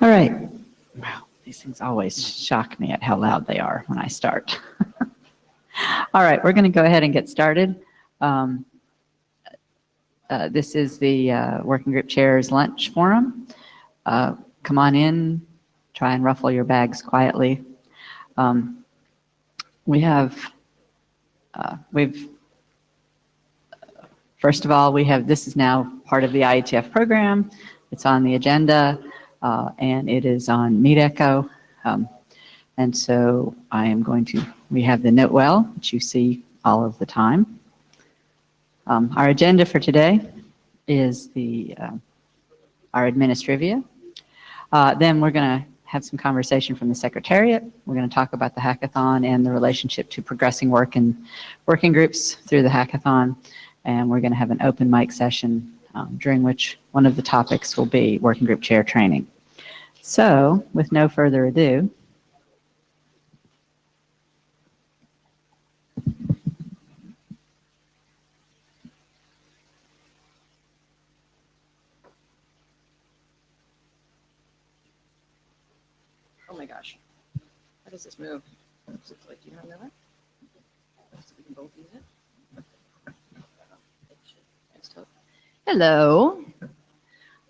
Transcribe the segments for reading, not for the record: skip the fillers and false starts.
All right. Wow, these things always shock me at how loud they are when I start. All right, we're going to go ahead and get started. This is the Working Group Chairs Lunch Forum. Come on in, try and ruffle your bags quietly. First of all, this is now part of the IETF program. It's on the agenda, and it is on Meet Echo. And so we have the Note Well, which you see all of the time. Our agenda for today is our administrivia. Then we're going to have some conversation from the Secretariat. We're going to talk about the hackathon and the relationship to progressing work in working groups through the hackathon. And we're going to have an open mic session during which one of the topics will be working group chair training. So, with no further ado, oh my gosh, how does this move? Does it like, do you know that? So we can both use it. Hello.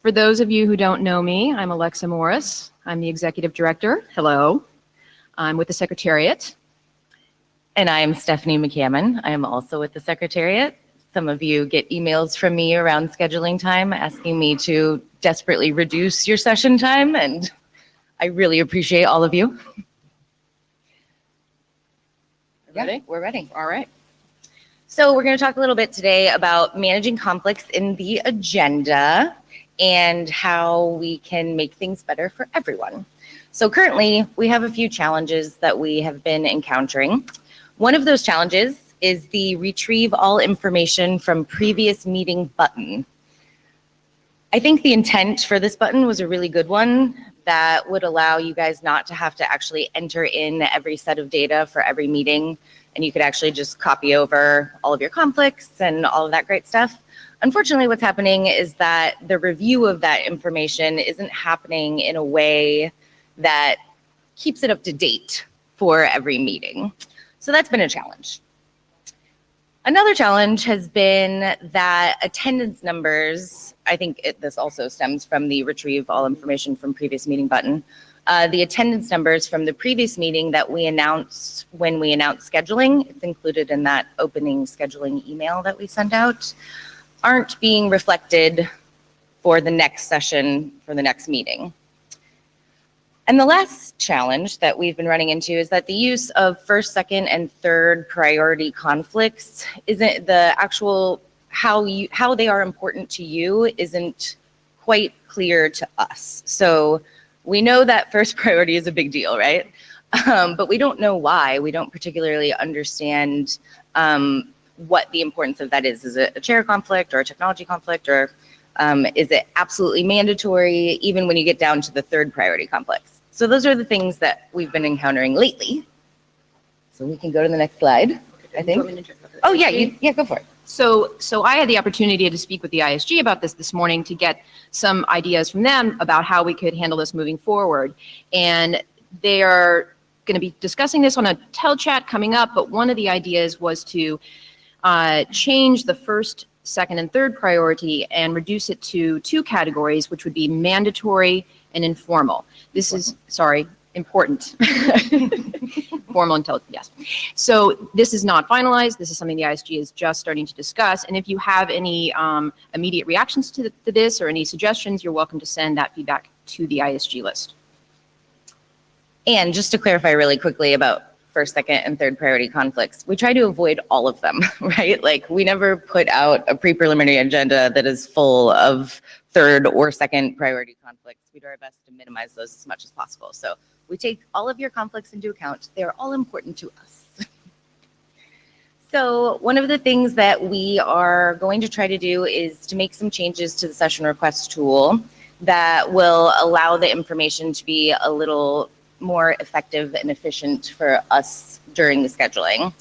For those of you who don't know me, I'm Alexa Morris. I'm the Executive Director. Hello. I'm with the Secretariat. And I'm Stephanie McCammon. I am also with the Secretariat. Some of you get emails from me around scheduling time asking me to desperately reduce your session time, and I really appreciate all of you. Ready? We're ready. All right. So we're going to talk a little bit today about managing conflicts in the agenda and how we can make things better for everyone. So currently, we have a few challenges that we have been encountering. One of those challenges is the retrieve all information from previous meeting button. I think the intent for this button was a really good one that would allow you guys not to have to actually enter in every set of data for every meeting, and you could actually just copy over all of your conflicts and all of that great stuff. Unfortunately, what's happening is that the review of that information isn't happening in a way that keeps it up to date for every meeting. So that's been a challenge. Another challenge has been that attendance numbers, I think this also stems from the retrieve all information from previous meeting button. The attendance numbers from the previous meeting that we announced when we announced scheduling, it's included in that opening scheduling email that we sent out, aren't being reflected for the next session, for the next meeting. And the last challenge that we've been running into is that the use of first, second, and third priority conflicts isn't the actual, how they are important to you isn't quite clear to us. So we know that first priority is a big deal, right? But we don't know why. We don't particularly understand what the importance of that is. Is it a chair conflict or a technology conflict, or is it absolutely mandatory even when you get down to the third priority conflicts? So those are the things that we've been encountering lately. So we can go to the next slide, I think. Oh yeah, go for it. So I had the opportunity to speak with the ISG about this morning to get some ideas from them about how we could handle this moving forward. And they are going to be discussing this on a tel-chat coming up, but one of the ideas was to change the first, second, and third priority and reduce it to two categories, which would be mandatory and informal. This is, important. Formal intelligence, yes. So this is not finalized. This is something the ISG is just starting to discuss. And if you have any immediate reactions to this or any suggestions, you're welcome to send that feedback to the ISG list. And just to clarify really quickly about first, second, and third priority conflicts, we try to avoid all of them, right? Like we never put out a pre-preliminary agenda that is full of third or second priority conflicts. We do our best to minimize those as much as possible. So we take all of your conflicts into account. They're all important to us. So one of the things that we are going to try to do is to make some changes to the session request tool that will allow the information to be a little more effective and efficient for us during the scheduling.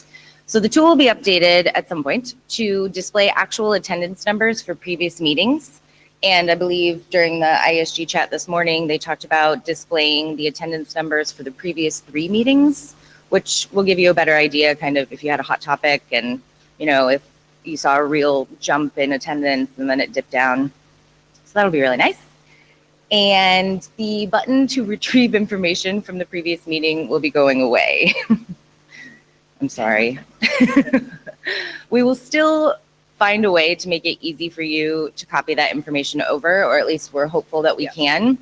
So the tool will be updated at some point to display actual attendance numbers for previous meetings And I believe during the ISG chat this morning, they talked about displaying the attendance numbers for the previous 3 meetings, which will give you a better idea kind of if you had a hot topic and, you know, if you saw a real jump in attendance and then it dipped down. So that'll be really nice. And the button to retrieve information from the previous meeting will be going away. I'm sorry. We will still find a way to make it easy for you to copy that information over, or at least we're hopeful that we can,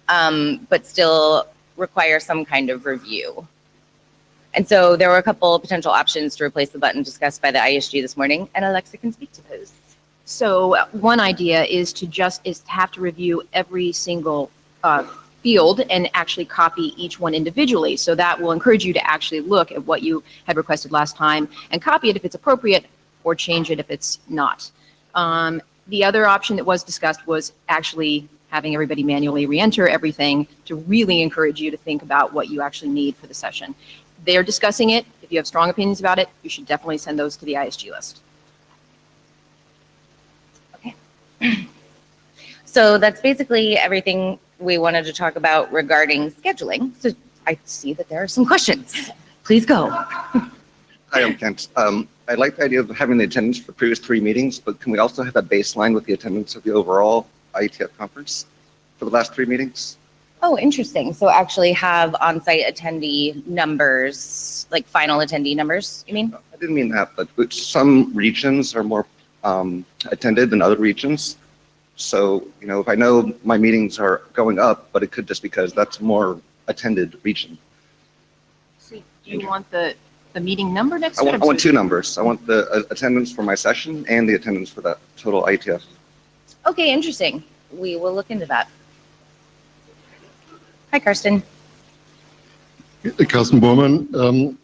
but still require some kind of review. And so there were a couple potential options to replace the button discussed by the ISG this morning, and Alexa can speak to those. So one idea is to have to review every single field and actually copy each one individually. So that will encourage you to actually look at what you had requested last time and copy it if it's appropriate, or change it if it's not. The other option that was discussed was actually having everybody manually re-enter everything to really encourage you to think about what you actually need for the session. They're discussing it. If you have strong opinions about it, you should definitely send those to the ISG list. Okay. So that's basically everything we wanted to talk about regarding scheduling. So I see that there are some questions. Please go. Hi, I'm Kent. I like the idea of having the attendance for the previous 3 meetings, but can we also have a baseline with the attendance of the overall IETF conference for the last 3 meetings? Oh, interesting. So actually have on-site attendee numbers, like final attendee numbers, you mean? I didn't mean that, but some regions are more attended than other regions. So, you know, if I know my meetings are going up, but it could just because that's a more attended region. So do you want the meeting number next I time? want 2 numbers. I want the attendance for my session and the attendance for that total IETF. Okay, interesting. We will look into that. Hi, Karsten. Carsten Bormann.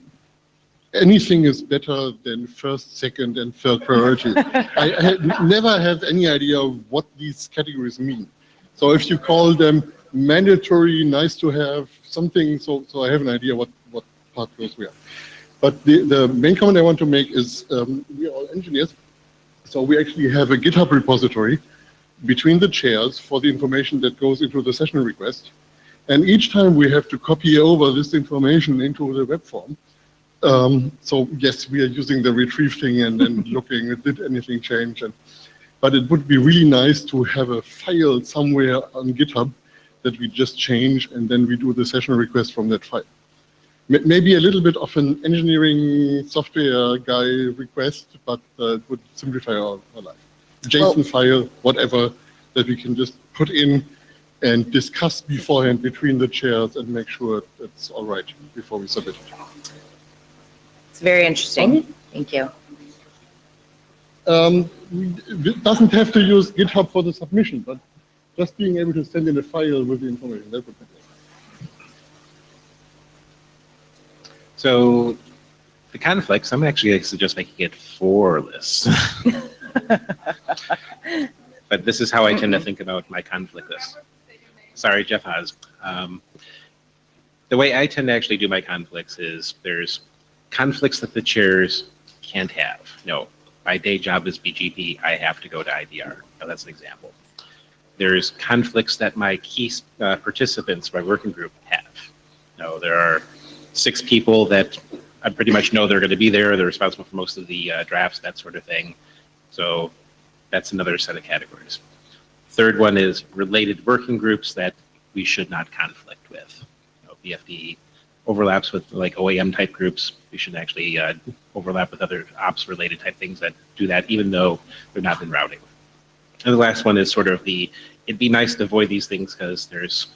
Anything is better than first, second, and third priority. I never have any idea what these categories mean. So if you call them mandatory, nice to have, something, so I have an idea what part goes where. But the main comment I want to make is we are all engineers, so we actually have a GitHub repository between the chairs for the information that goes into the session request. And each time we have to copy over this information into the web form. So yes, we are using the retrieve thing and looking, did anything change? But it would be really nice to have a file somewhere on GitHub that we just change and then we do the session request from that file. Maybe a little bit of an engineering software guy request, but it would simplify our life. JSON file, whatever, that we can just put in and discuss beforehand between the chairs and make sure it's all right before we submit it. It's very interesting. Thank you. It doesn't have to use GitHub for the submission, but just being able to send in a file with the information, that would be great. So the conflicts, I'm actually suggest making it 4 lists. But this is how I tend to think about my conflict list. Sorry, Jeff Haas. The way I tend to actually do my conflicts is there's conflicts that the chairs can't have. No, my day job is BGP, I have to go to IDR. Now, that's an example. There's conflicts that my key participants, my working group, have. No, there are 6 people that I pretty much know they're going to be there. They're responsible for most of the drafts, that sort of thing. So that's another set of categories. Third one is related working groups that we should not conflict with. You know, BFD overlaps with like OAM type groups. We should actually overlap with other ops related type things that do that, even though they're not in routing. And the last one is sort of it'd be nice to avoid these things because there's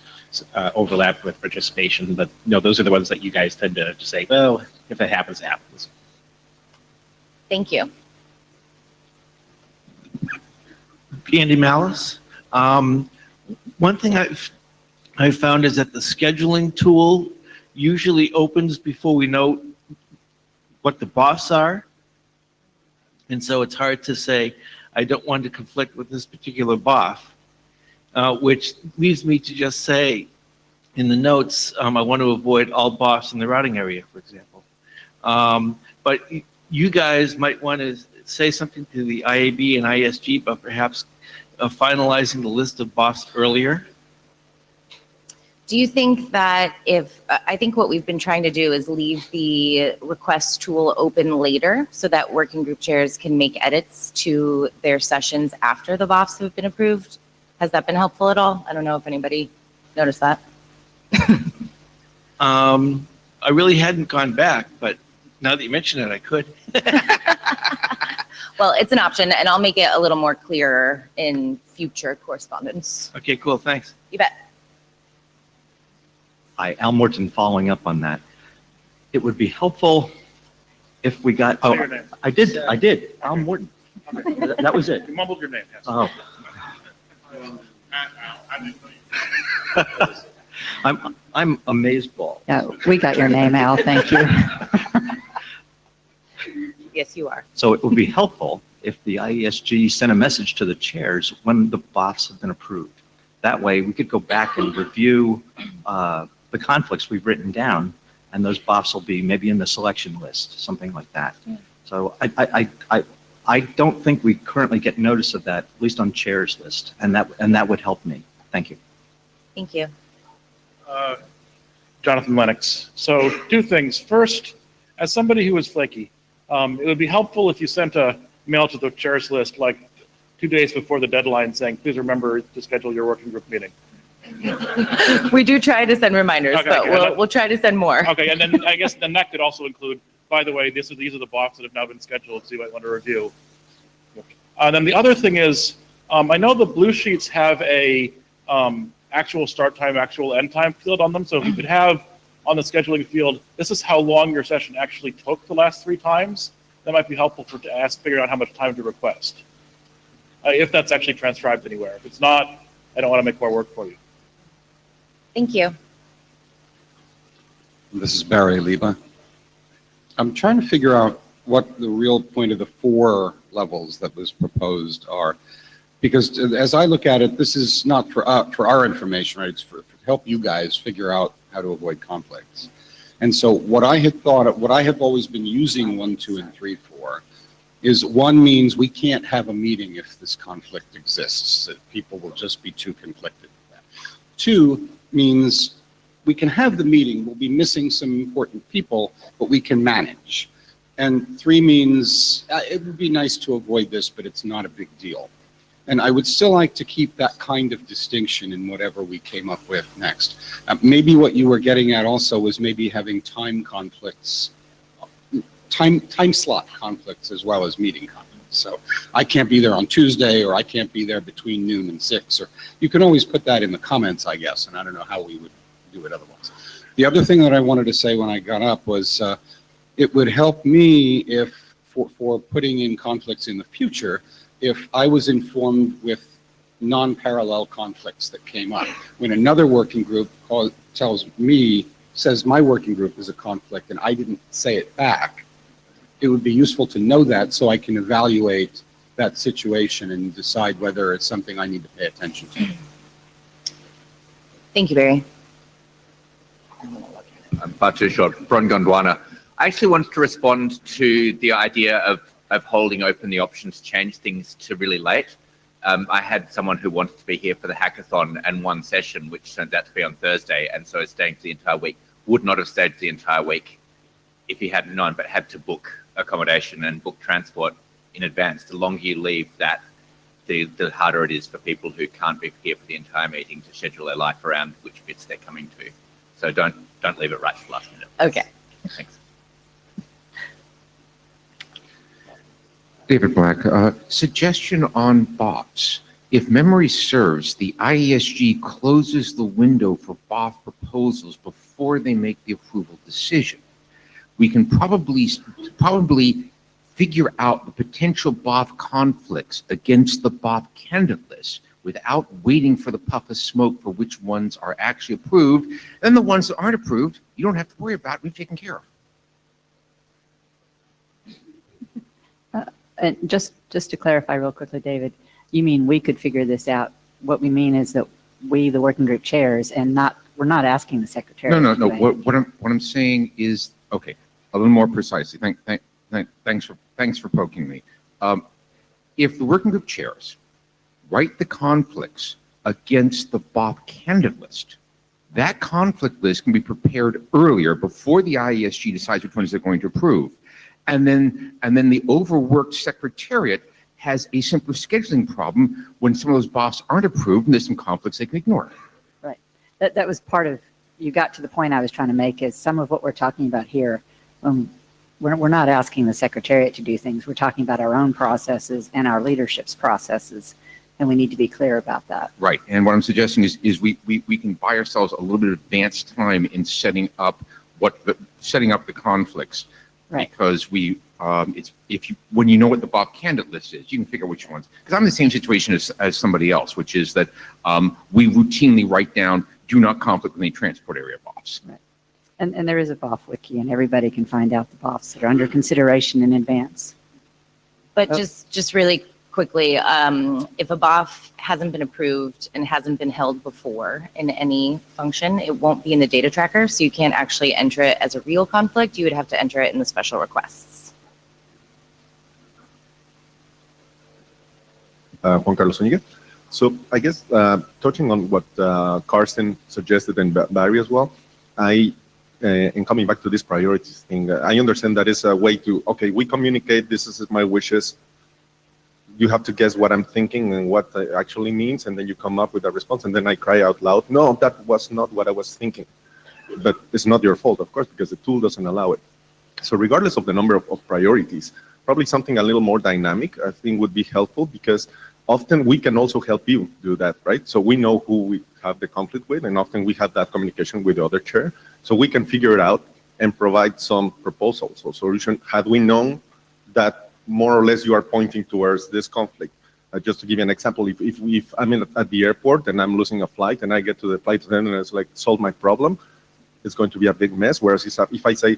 overlap with participation, but those are the ones that you guys tend to say, well, if it happens, it happens. Thank you. Andy Malice. One thing I've found is that the scheduling tool usually opens before we know what the BOFs are. And so it's hard to say, I don't want to conflict with this particular BOF, which leads me to just say in the notes, I want to avoid all BOFs in the routing area, for example. But you guys might want to say something to the IAB and ISG, but perhaps finalizing the list of BOFs earlier. Do you think that I think what we've been trying to do is leave the request tool open later so that working group chairs can make edits to their sessions after the BOFs have been approved? Has that been helpful at all? I don't know if anybody noticed that. I really hadn't gone back, but now that you mention it, I could. Well, it's an option, and I'll make it a little more clearer in future correspondence. Okay, cool, thanks. You bet. Hi, Al Morton, following up on that. It would be helpful if we got, Say your name. I did, Al Morton. That was it. You mumbled your name, yes. Oh, I'm amazeball. Yeah, we got your name, Al. Thank you. Yes, you are. So it would be helpful if the IESG sent a message to the chairs when the BOFs have been approved. That way we could go back and review the conflicts we've written down, and those BOFs will be maybe in the selection list, something like that. Yeah. So I don't think we currently get notice of that, at least on chairs list, and that would help me. Thank you. Thank you. Jonathan Lennox. So 2 things. First, as somebody who is flaky, it would be helpful if you sent a mail to the chairs list like 2 days before the deadline saying, please remember to schedule your working group meeting. We do try to send reminders, Okay, but okay. we'll try to send more. Okay, and then I guess then that could also include, by the way, these are the BOFs that have now been scheduled, so you might want to review. Then the other thing is, I know the blue sheets have a actual start time, actual end time field on them. So if you could have on the scheduling field, this is how long your session actually took the last 3 times, that might be helpful to ask, figure out how much time to request. If that's actually transcribed anywhere. If it's not, I don't want to make more work for you. Thank you. This is Barry Liba. I'm trying to figure out what the real point of the 4 levels that was proposed are. Because as I look at it, this is not for our information, right? It's for help you guys figure out how to avoid conflicts. And so what I have always been using 1, 2, and 3 for is 1 means we can't have a meeting if this conflict exists, that people will just be too conflicted with that. 2 means we can have the meeting, we'll be missing some important people, but we can manage. And 3 means it would be nice to avoid this, but it's not a big deal. And I would still like to keep that kind of distinction in whatever we came up with next. Maybe what you were getting at also was maybe having time conflicts, time slot conflicts as well as meeting conflicts. So I can't be there on Tuesday, or I can't be there between noon and 6, or you can always put that in the comments, I guess, and I don't know how we would do it otherwise. The other thing that I wanted to say when I got up was it would help me if, for putting in conflicts in the future, if I was informed with non-parallel conflicts that came up. When another working group says my working group is a conflict and I didn't say it back, it would be useful to know that so I can evaluate that situation and decide whether it's something I need to pay attention to. Thank you, Barry. I'm Batu Short from Gondwana. I actually wanted to respond to the idea of holding open the option to change things to really late. I had someone who wanted to be here for the hackathon and 1 session, which turned out to be on Thursday, and so staying for the entire week. Would not have stayed for the entire week if he hadn't known, but had to book accommodation and book transport in advance. The longer you leave that, the harder it is for people who can't be here for the entire meeting to schedule their life around which bits they're coming to. So don't leave it right to the last minute. Okay. Thanks. David Black, suggestion on BOFs. If memory serves, the IESG closes the window for BOF proposals before they make the approval decision. We can probably figure out the potential BOF conflicts against the BOF candidate list without waiting for the puff of smoke for which ones are actually approved. And the ones that aren't approved, you don't have to worry about. We've taken care of. And just to clarify real quickly, David, you mean we could figure this out? What we mean is that we, the working group chairs, and we're not asking the secretary. No. to do anything. What I'm saying is, okay, a little more precisely. Thanks for poking me. If the working group chairs write the conflicts against the BOF candidate list. That conflict list can be prepared earlier before the IESG decides which ones they're going to approve. And then the overworked secretariat has a simpler scheduling problem when some of those BOFs aren't approved and there's some conflicts they can ignore. Right. That was part of, you got to the point I was trying to make, is some of what we're talking about here. We're not asking the secretariat to do things. We're talking about our own processes and our leadership's processes. And we need to be clear about that. Right. And what I'm suggesting is we can buy ourselves a little bit of advanced time in setting up the conflicts. Right. Because when you know what the BOF candidate list is, you can figure which ones. Because I'm in the same situation as somebody else, which is that we routinely write down do not conflict with any transport area BOFs. Right. And there is a BOF wiki, and everybody can find out the BOFs that are under consideration in advance. But Oh. just really quickly, if a BOF hasn't been approved and hasn't been held before in any function, it won't be in the data tracker, so you can't actually enter it as a real conflict. You would have to enter it in the special requests. Juan Carlos Zúñiga. So I guess touching on what Carsten suggested and Barry as well, and coming back to this priorities thing, I understand that is a way to, okay, we communicate, this is my wishes. You have to guess what I'm thinking and what it actually means, and then you come up with a response, and then I cry out loud, no, that was not what I was thinking. But it's not your fault, of course, because the tool doesn't allow it. So regardless of the number of priorities, probably something a little more dynamic, I think would be helpful, because often we can also help you do that, right? So we know who we have the conflict with, and often we have that communication with the other chair. So we can figure it out and provide some proposals or solution. Had we known that more or less you are pointing towards this conflict. Just to give you an example, if I'm at the airport and I'm losing a flight and I get to the flight attendant and it's like, solve my problem, it's going to be a big mess. Whereas if I say,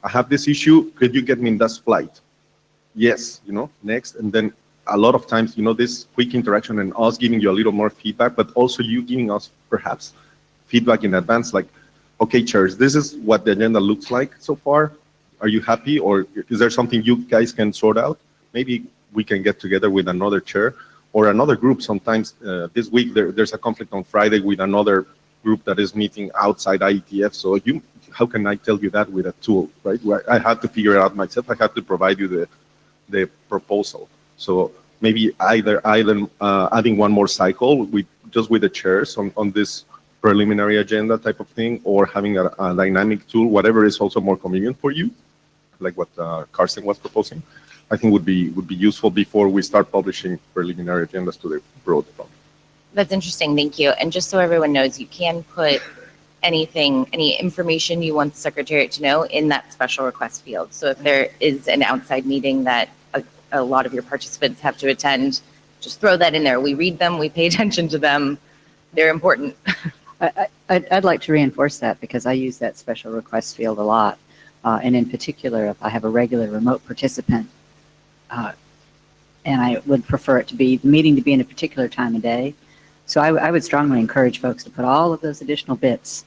I have this issue, could you get me in this flight? Yes, next. And then a lot of times, this quick interaction and us giving you a little more feedback, but also you giving us perhaps feedback in advance, like, okay, chairs, this is what the agenda looks like so far. Are you happy, or is there something you guys can sort out? Maybe we can get together with another chair or another group. Sometimes this week there's a conflict on Friday with another group that is meeting outside IETF. So how can I tell you that with a tool, right? I have to figure it out myself. I have to provide you the proposal. So maybe either adding one more cycle with the chairs on this preliminary agenda type of thing, or having a dynamic tool, whatever is also more convenient for you, like what Carsten was proposing, I think would be useful before we start publishing preliminary agendas to the broad public. That's interesting, thank you. And just so everyone knows, you can put any information you want the secretariat to know in that special request field. So if there is an outside meeting that a lot of your participants have to attend, just throw that in there. We read them, we pay attention to them. They're important. I'd like to reinforce that, because I use that special request field a lot. And in particular, if I have a regular remote participant, and I would prefer the meeting to be in a particular time of day. So I would strongly encourage folks to put all of those additional bits,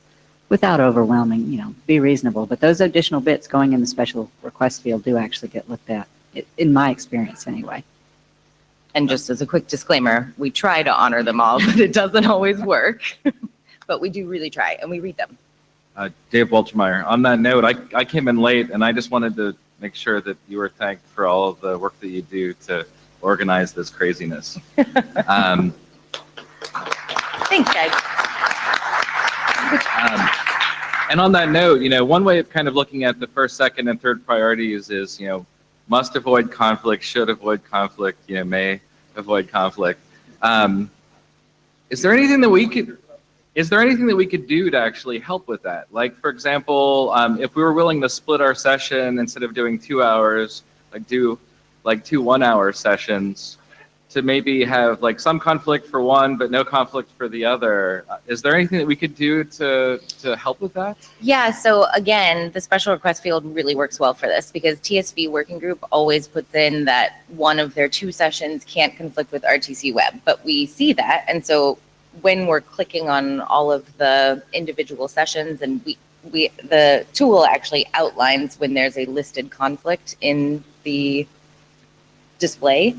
without overwhelming, be reasonable. But those additional bits going in the special request field do actually get looked at, in my experience anyway. And just as a quick disclaimer, we try to honor them all, but it doesn't always work. But we do really try, and we read them. Dave Weltermeyer. On that note, I came in late, and I just wanted to make sure that you were thanked for all of the work that you do to organize this craziness. Thanks, guys. And on that note, one way of kind of looking at the first, second, and third priorities is, must avoid conflict, should avoid conflict, may avoid conflict. Is there anything that we could do to actually help with that? Like, for example, if we were willing to split our session, instead of doing 2 hours, do 2 1-hour sessions, to maybe have some conflict for one, but no conflict for the other. Is there anything that we could do to help with that? Yeah, so again, the special request field really works well for this, because TSV working group always puts in that one of their 2 sessions can't conflict with RTC Web, but we see that. And so when we're clicking on all of the individual sessions, and the tool actually outlines when there's a listed conflict in the display.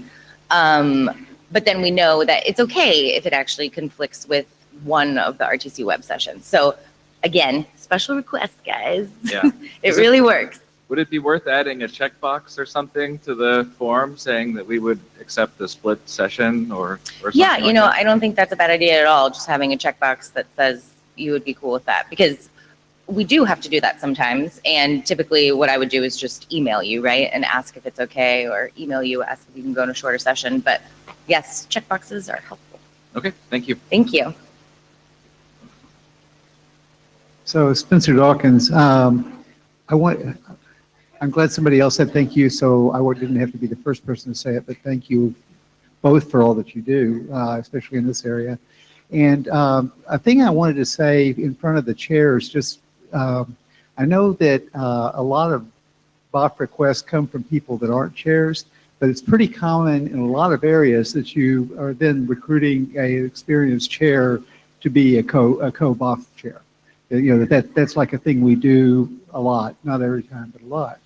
But then we know that it's okay if it actually conflicts with one of the RTC web sessions. So again, special requests, guys. Yeah. It really works. Would it be worth adding a checkbox or something to the form saying that we would accept a split session or something? Yeah, like that? I don't think that's a bad idea at all, just having a checkbox that says you would be cool with that, because we do have to do that sometimes. And typically what I would do is just email you, right? And ask if it's okay, or email you, ask if you can go in a shorter session. But yes, checkboxes are helpful. Okay, thank you. Thank you. So Spencer Dawkins, I'm glad somebody else said thank you, so I didn't have to be the first person to say it, but thank you both for all that you do, especially in this area. And a thing I wanted to say in front of the chairs, just I know that a lot of BOF requests come from people that aren't chairs, but it's pretty common in a lot of areas that you are then recruiting an experienced chair to be a co-BOF chair. That's like a thing we do a lot, not every time, but a lot.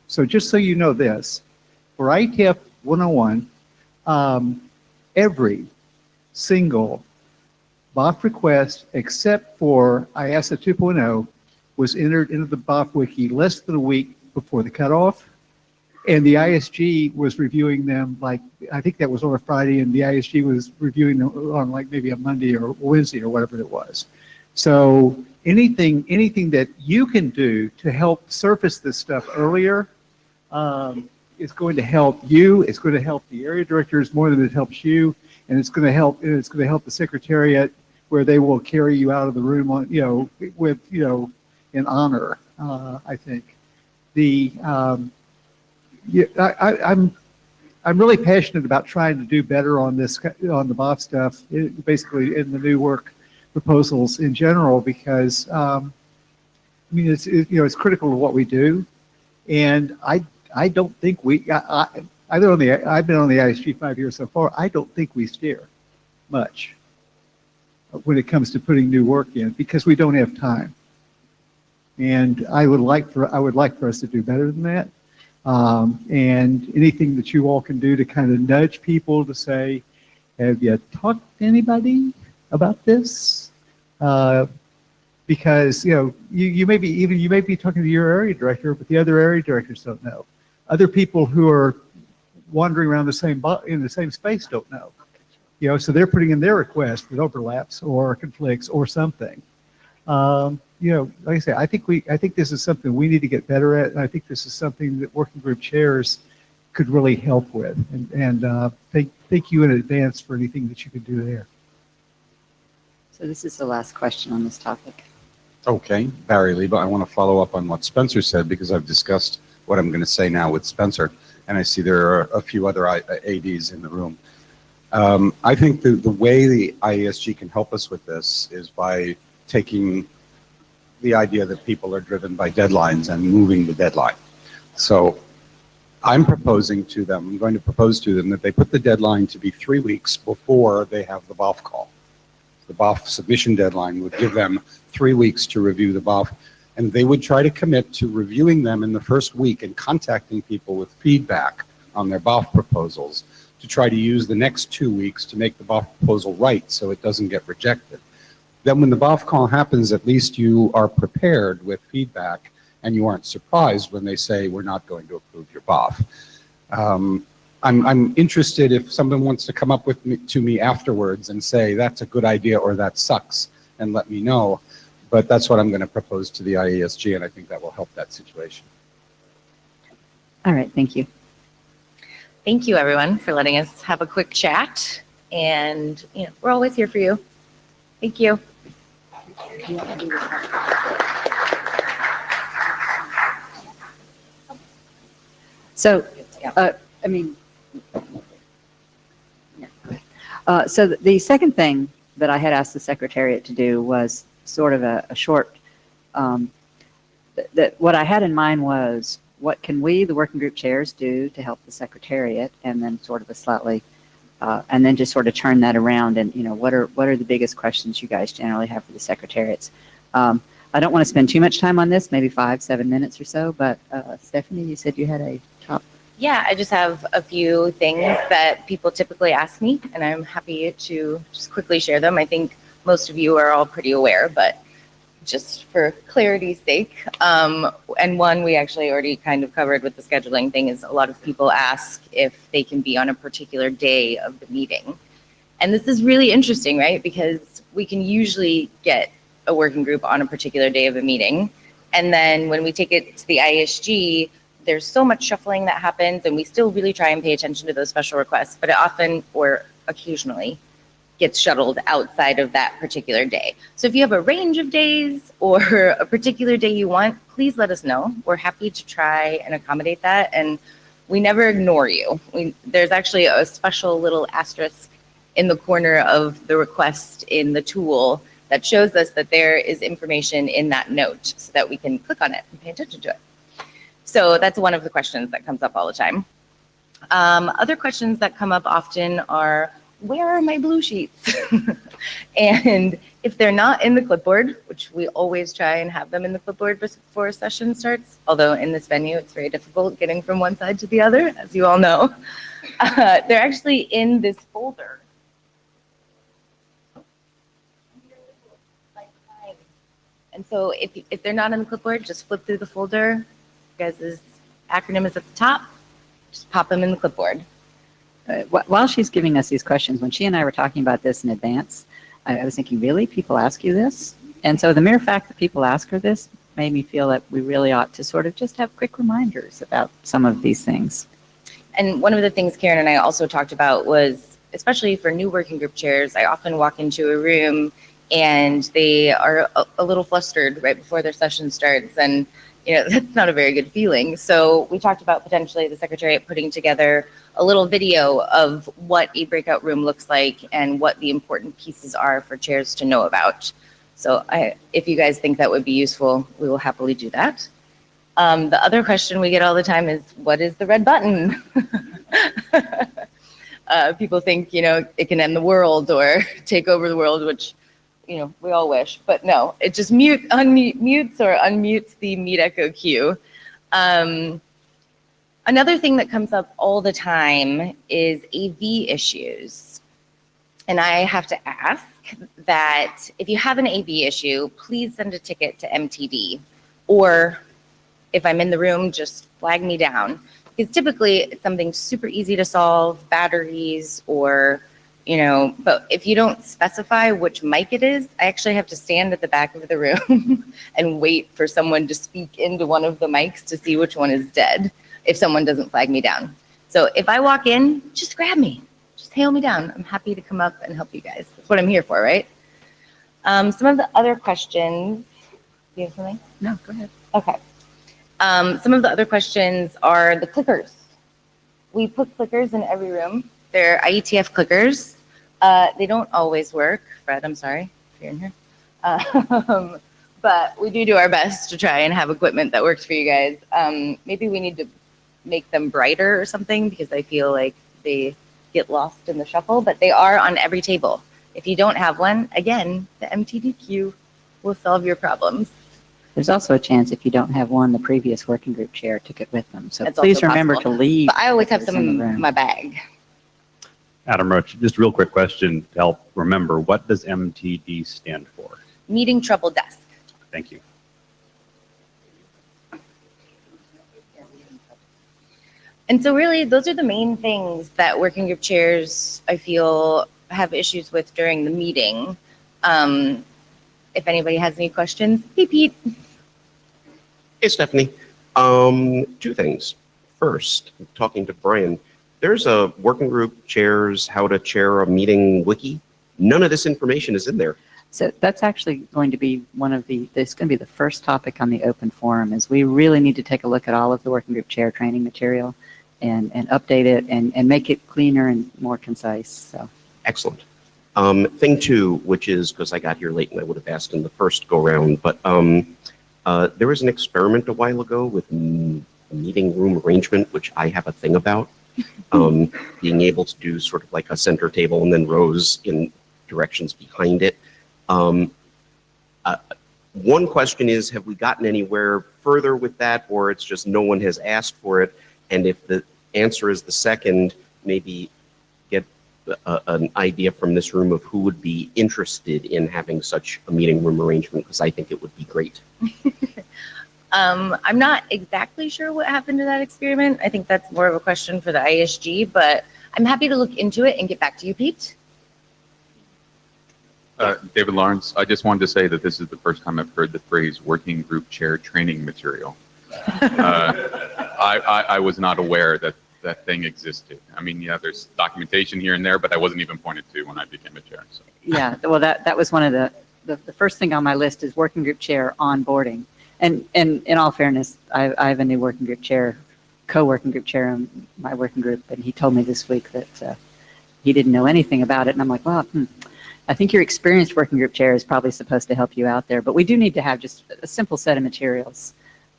So just so you know this, for IETF 101, every single BOF request except for IASA 2.0 was entered into the BOF wiki less than a week before the cutoff. And the ISG was reviewing them, like, I think that was on a Friday, and the ISG was reviewing them on like maybe a Monday or Wednesday or whatever it was. So anything that you can do to help surface this stuff earlier is going to help you. It's going to help the area directors more than it helps you, and it's going to help. It's going to help the secretariat, where they will carry you out of the room on, with in honor. I think I'm really passionate about trying to do better on this, on the BOF stuff, basically in the new work proposals in general, because it's critical to what we do, and I don't think I've been on the ISG 5 years so far. I don't think we steer much when it comes to putting new work in, because we don't have time, and I would like for us to do better than that. And anything that you all can do to kind of nudge people to say, have you talked to anybody about this? Because you may be talking to your area director, but the other area directors don't know. Other people who are wandering around in the same space don't know. So they're putting in their request that overlaps or conflicts or something. Like I say, I think this is something we need to get better at, and I think this is something that working group chairs could really help with. And thank you in advance for anything that you could do there. So this is the last question on this topic. Okay, Barry Lee, but I want to follow up on what Spencer said, because I've discussed what I'm going to say now with Spencer, and I see there are a few other ADs in the room. I think the way the IESG can help us with this is by taking the idea that people are driven by deadlines and moving the deadline. So I'm going to propose to them that they put the deadline to be 3 weeks before they have the BOF call. The BOF submission deadline would give them 3 weeks to review the BOF, and they would try to commit to reviewing them in the first week and contacting people with feedback on their BOF proposals to try to use the next 2 weeks to make the BOF proposal right so it doesn't get rejected. Then when the BOF call happens, at least you are prepared with feedback and you aren't surprised when they say, we're not going to approve your BOF. I'm interested if someone wants to come up to me afterwards and say, that's a good idea or that sucks, and let me know. But that's what I'm going to propose to the IESG, and I think that will help that situation. All right, thank you. Thank you, everyone, for letting us have a quick chat. And we're always here for you. Thank you. So, so the second thing that I had asked the Secretariat to do was sort of a short, that what I had in mind was, what can we, the working group chairs, do to help the Secretariat, and then sort of a slightly, and then just sort of turn that around and, what are the biggest questions you guys generally have for the Secretariats? I don't want to spend too much time on this, maybe 5-7 minutes or so, but Stephanie, you said you had a top. Yeah, I just have a few things that people typically ask me, and I'm happy to just quickly share them. I think most of you are all pretty aware, but just for clarity's sake, and one we actually already kind of covered with the scheduling thing is a lot of people ask if they can be on a particular day of the meeting. And this is really interesting, right? Because we can usually get a working group on a particular day of a meeting. And then when we take it to the ISG, there's so much shuffling that happens, and we still really try and pay attention to those special requests, but it often or occasionally gets shuttled outside of that particular day. So if you have a range of days or a particular day you want, please let us know. We're happy to try and accommodate that, and we never ignore you. There's actually a special little asterisk in the corner of the request in the tool that shows us that there is information in that note so that we can click on it and pay attention to it. So that's one of the questions that comes up all the time. Other questions that come up often are, where are my blue sheets? And if they're not in the clipboard, which we always try and have them in the clipboard before a session starts, although in this venue it's very difficult getting from one side to the other, as you all know, they're actually in this folder. And so if they're not in the clipboard, just flip through the folder. Guys' acronym is at the top. Just pop them in the clipboard. While she's giving us these questions, when she and I were talking about this in advance, I was thinking, really? People ask you this? And so the mere fact that people ask her this made me feel that we really ought to sort of just have quick reminders about some of these things. And one of the things Karen and I also talked about was, especially for new working group chairs, I often walk into a room and they are a little flustered right before their session starts. And that's not a very good feeling. So we talked about potentially the Secretariat putting together a little video of what a breakout room looks like and what the important pieces are for chairs to know about. So if you guys think that would be useful, we will happily do that. The other question we get all the time is, what is the red button? People think, it can end the world or take over the world, which we all wish, but no, it just mutes or unmutes the Meet Echo queue. Another thing that comes up all the time is AV issues. And I have to ask that if you have an AV issue, please send a ticket to MTD. Or if I'm in the room, just flag me down. Because typically it's something super easy to solve, batteries or but if you don't specify which mic it is, I actually have to stand at the back of the room and wait for someone to speak into one of the mics to see which one is dead if someone doesn't flag me down. So if I walk in, just grab me, just hail me down. I'm happy to come up and help you guys. That's what I'm here for, right? Some of the other questions, do you have something? No, go ahead. Okay. Some of the other questions are the clickers. We put clickers in every room. They're IETF clickers. They don't always work. Fred, I'm sorry if you're in here. But we do our best to try and have equipment that works for you guys. Maybe we need to make them brighter or something because I feel like they get lost in the shuffle, but they are on every table. If you don't have one, again, the MTD queue will solve your problems. There's also a chance if you don't have one, the previous working group chair took it with them. So That's please also remember possible. to leave. But I always have some in the in room. my bag. Adam Roach, just a real quick question to help remember. What does MTD stand for? Meeting trouble desk. Thank you. And so really, those are the main things that working group chairs, I feel, have issues with during the meeting. If anybody has any questions, hey, Pete. Hey, Stephanie. Two things. First, talking to Brian, there's a working group chairs, how to chair a meeting wiki. None of this information is in there. So that's actually going to be it's going to be the first topic on the open forum is we really need to take a look at all of the working group chair training material and update it and make it cleaner and more concise. So Excellent. Thing two, which is because I got here late and I would have asked in the first go round, but there was an experiment a while ago with meeting room arrangement, which I have a thing about. Being able to do sort of like a center table and then rows in directions behind it. One question is, have we gotten anywhere further with that, or it's just no one has asked for it? And if the answer as the second, maybe get an idea from this room of who would be interested in having such a meeting room arrangement, because I think it would be great. I'm not exactly sure what happened to that experiment. I think that's more of a question for the ISG, but I'm happy to look into it and get back to you, Pete. David Lawrence, I just wanted to say that this is the first time I've heard the phrase working group chair training material. I was not aware that that thing existed. I mean, yeah, there's documentation here and there, but I wasn't even pointed to when I became a chair. So. Yeah, well, that was one of the first thing on my list is working group chair onboarding. And in all fairness, I have a new working group chair, co-working group chair in my working group, and he told me this week that he didn't know anything about it. And I'm like, well, I think your experienced working group chair is probably supposed to help you out there, but we do need to have just a simple set of materials.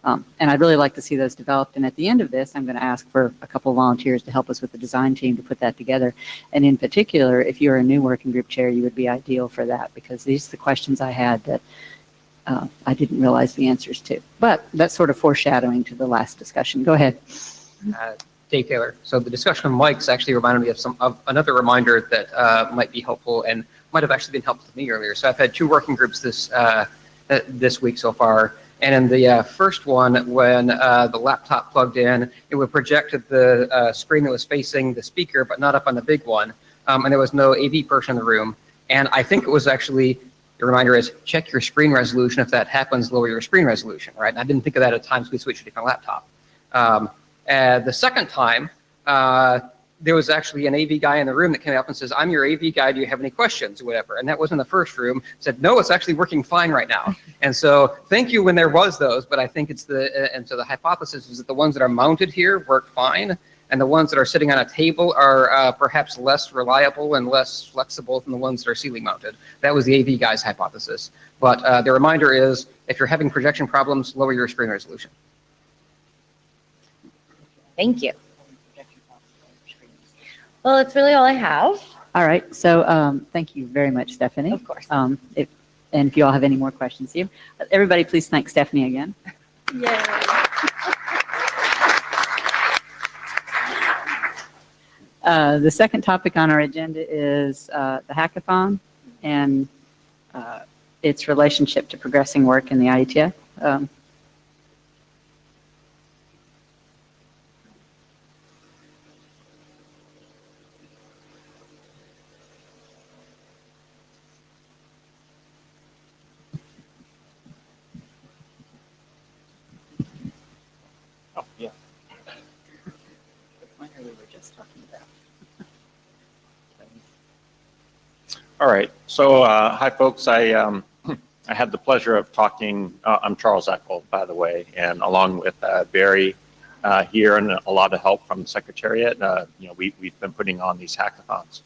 And I'd really like to see those developed. And at the end of this, I'm going to ask for a couple of volunteers to help us with the design team to put that together. And in particular, if you're a new working group chair, you would be ideal for that, because these are the questions I had that I didn't realize the answers to. But that's sort of foreshadowing to the last discussion. Go ahead. Dave Taylor. So the discussion of mics actually reminded me of another reminder that might be helpful and might have actually been helpful to me earlier. So I've had 2 working groups this week so far. And in the first one, when the laptop plugged in, it would project to the screen that was facing the speaker, but not up on the big one. And there was no AV person in the room. And I think it was actually, the reminder is check your screen resolution. If that happens, lower your screen resolution, right? And I didn't think of that at times we switched to a different laptop. The second time, there was actually an AV guy in the room that came up and says, I'm your AV guy, do you have any questions or whatever? And that was in the first room. Said, no, it's actually working fine right now. And so thank you when there was those, but I think it's and so the hypothesis is that the ones that are mounted here work fine, and the ones that are sitting on a table are perhaps less reliable and less flexible than the ones that are ceiling mounted. That was the AV guy's hypothesis. But the reminder is, if you're having projection problems, lower your screen resolution. Thank you. Well, that's really all I have. All right. So thank you very much, Stephanie. Of course. If you all have any more questions, everybody please thank Stephanie again. Yay. The second topic on our agenda is the hackathon and its relationship to progressing work in the IETF. All right. So, hi, folks. I had the pleasure of talking. I'm Charles Eckel, by the way, and along with Barry here, and a lot of help from the Secretariat. We've been putting on these hackathons,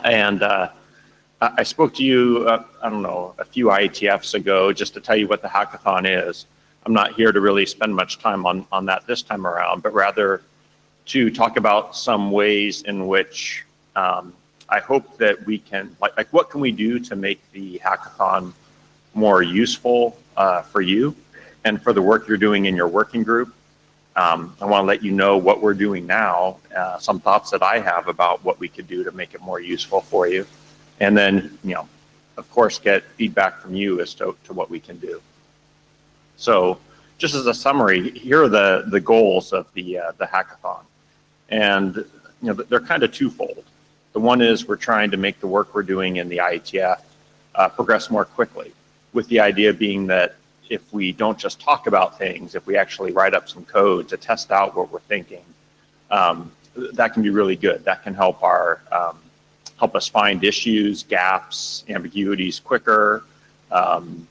and I spoke to you, I don't know, a few IETFs ago, just to tell you what the hackathon is. I'm not here to really spend much time on that this time around, but rather to talk about some ways in which I hope that we can, like what can we do to make the hackathon more useful for you and for the work you're doing in your working group. I want to let you know what we're doing now, some thoughts that I have about what we could do to make it more useful for you. And then, of course, get feedback from you as to what we can do. So just as a summary, here are the goals of the hackathon. And they're kind of twofold. The one is we're trying to make the work we're doing in the IETF progress more quickly, with the idea being that if we don't just talk about things, if we actually write up some code to test out what we're thinking, that can be really good. That can help help us find issues, gaps, ambiguities quicker, and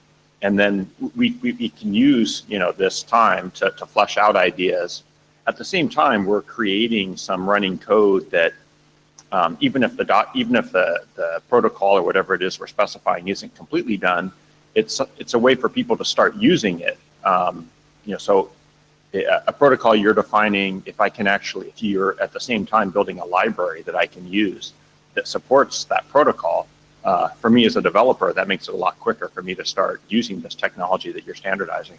then we can use this time to flesh out ideas. At the same time, we're creating some running code that even if the protocol or whatever it is we're specifying isn't completely done, it's a way for people to start using it. So a protocol you're defining, if you're at the same time building a library that I can use that supports that protocol, for me as a developer, that makes it a lot quicker for me to start using this technology that you're standardizing.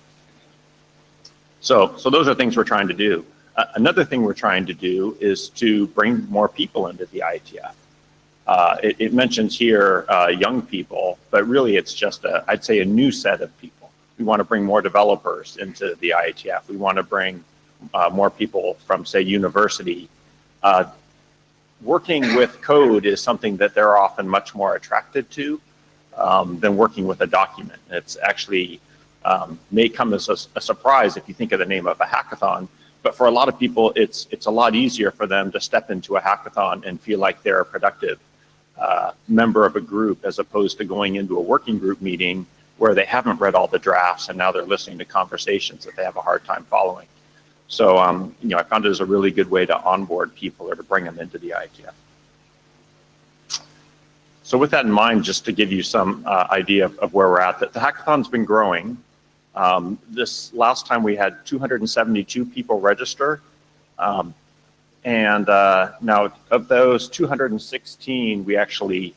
So those are things we're trying to do. Another thing we're trying to do is to bring more people into the IETF. It mentions here young people, but really it's just, I'd say, a new set of people. We want to bring more developers into the IETF. We want to bring more people from, say, university. Working with code is something that they're often much more attracted to than working with a document. It's actually may come as a surprise if you think of the name of a hackathon, but for a lot of people, it's a lot easier for them to step into a hackathon and feel like they're a productive member of a group as opposed to going into a working group meeting where they haven't read all the drafts and now they're listening to conversations that they have a hard time following. So, I found it as a really good way to onboard people or to bring them into the IETF. So with that in mind, just to give you some idea of where we're at, the hackathon's been growing. This last time we had 272 people register. Now of those 216, we actually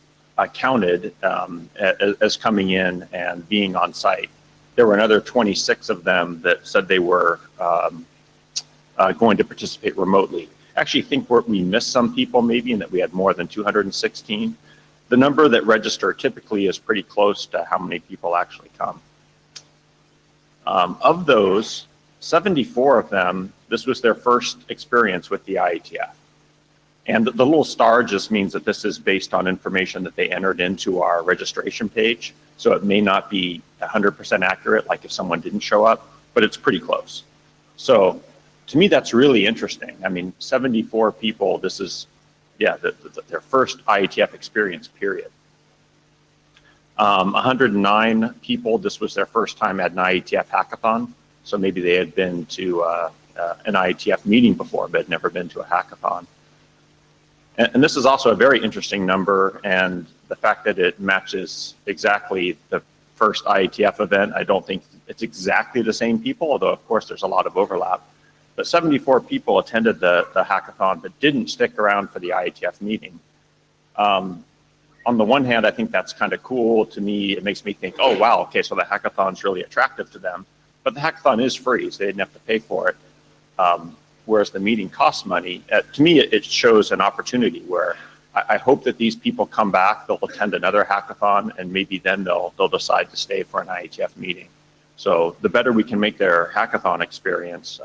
counted as coming in and being on site. There were another 26 of them that said they were going to participate remotely. Actually think we missed some people maybe, and that we had more than 216. The number that register typically is pretty close to how many people actually come. Of those, 74 of them, this was their first experience with the IETF. And the little star just means that this is based on information that they entered into our registration page. So it may not be 100% accurate, like if someone didn't show up, but it's pretty close. So to me, that's really interesting. I mean, 74 people, this is, yeah, their first IETF experience, period. 109 people, this was their first time at an IETF hackathon. So maybe they had been to an IETF meeting before, but had never been to a hackathon. And this is also a very interesting number, and the fact that it matches exactly the first IETF event, I don't think it's exactly the same people, although of course there's a lot of overlap. But 74 people attended the hackathon but didn't stick around for the IETF meeting. On the one hand, I think that's kind of cool. To me, it makes me think, oh, wow, okay, so the hackathon's really attractive to them. But the hackathon is free, so they didn't have to pay for it. Whereas the meeting costs money. To me, it shows an opportunity where I hope that these people come back, they'll attend another hackathon, and maybe then they'll decide to stay for an IETF meeting. So the better we can make their hackathon experience,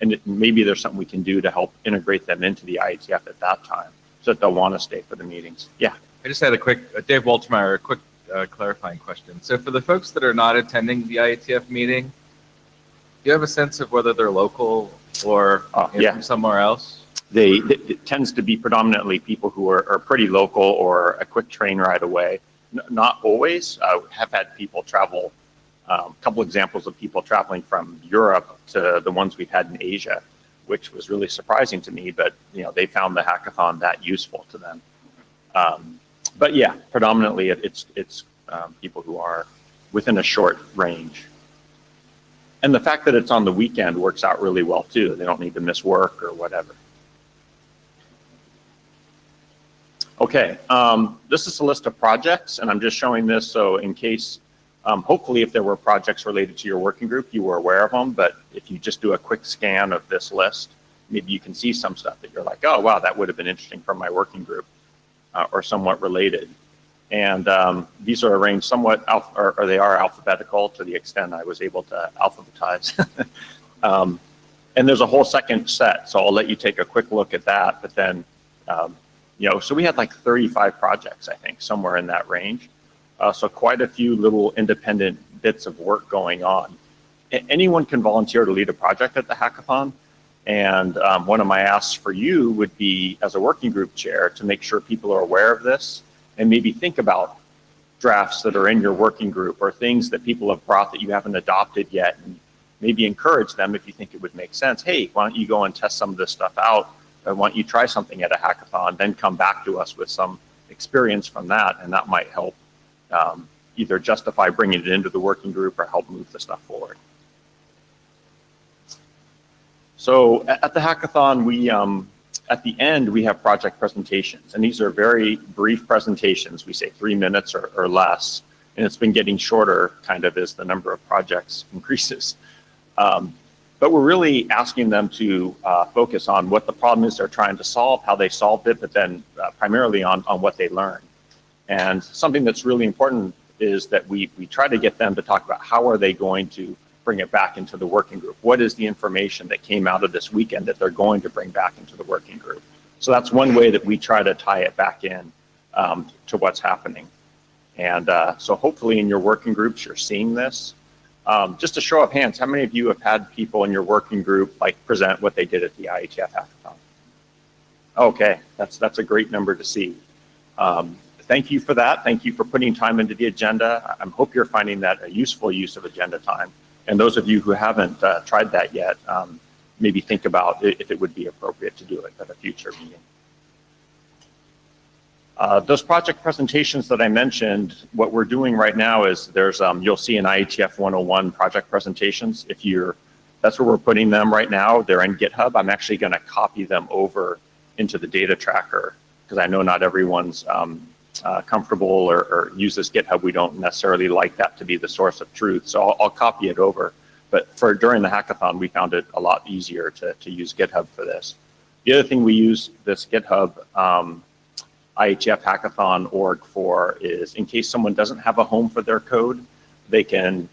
and maybe there's something we can do to help integrate them into the IETF at that time so that they'll want to stay for the meetings. Yeah. I just had a quick, Dave Waltermeyer, a quick clarifying question. So for the folks that are not attending the IETF meeting, do you have a sense of whether they're local or from somewhere else? It tends to be predominantly people who are pretty local or a quick train ride away. Not always. Have had people travel, a couple examples of people traveling from Europe to the ones we've had in Asia, which was really surprising to me, but they found the hackathon that useful to them. But yeah, predominantly it's people who are within a short range. And the fact that it's on the weekend works out really well too. They don't need to miss work or whatever. Okay, this is a list of projects, and I'm just showing this so in case, hopefully if there were projects related to your working group, you were aware of them, but if you just do a quick scan of this list, maybe you can see some stuff that you're like, oh wow, that would have been interesting for my working group, or somewhat related. And these are arranged somewhat, or they are alphabetical to the extent I was able to alphabetize. And there's a whole second set, so I'll let you take a quick look at that. But then, so we had like 35 projects, I think, somewhere in that range. So quite a few little independent bits of work going on. Anyone can volunteer to lead a project at the hackathon. And one of my asks for you would be, as a working group chair, to make sure people are aware of this and maybe think about drafts that are in your working group or things that people have brought that you haven't adopted yet, and maybe encourage them if you think it would make sense. Hey, why don't you go and test some of this stuff out? Or why don't you try something at a hackathon, then come back to us with some experience from that, and that might help either justify bringing it into the working group or help move the stuff forward. So at the hackathon, we at the end, we have project presentations, and these are very brief presentations. We say 3 minutes or less, and it's been getting shorter kind of as the number of projects increases. But But we're really asking them to focus on what the problem is they're trying to solve, how they solved it, but then primarily on what they learned. And something that's really important is that we try to get them to talk about how are they going to bring it back into the working group. What is the information that came out of this weekend that they're going to bring back into the working group? So that's one way that we try to tie it back in to what's happening. And so hopefully in your working groups, you're seeing this. Just a show of hands, how many of you have had people in your working group like present what they did at the IETF hackathon? Okay, that's a great number to see. Thank you for that. Thank you for putting time into the agenda. I hope you're finding that a useful use of agenda time. And those of you who haven't tried that yet, maybe think about if it would be appropriate to do it at a future meeting. Those project presentations that I mentioned, what we're doing right now is there's, you'll see in IETF 101 project presentations. That's where we're putting them right now. They're in GitHub. I'm actually going to copy them over into the data tracker because I know not everyone's comfortable or uses GitHub. We don't necessarily like that to be the source of truth. So I'll copy it over. But during the hackathon, we found it a lot easier to use GitHub for this. The other thing we use this GitHub IETF hackathon org for is in case someone doesn't have a home for their code, they can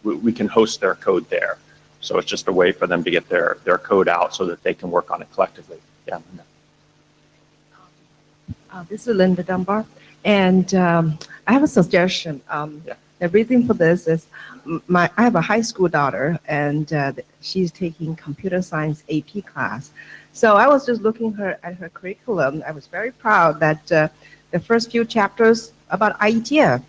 we can host their code there. So it's just a way for them to get their code out so that they can work on it collectively. Yeah. This is Linda Dunbar, and I have a suggestion. The reason for this is I have a high school daughter, and she's taking computer science AP class. So I was just looking at her curriculum. I was very proud that the first few chapters about IETF,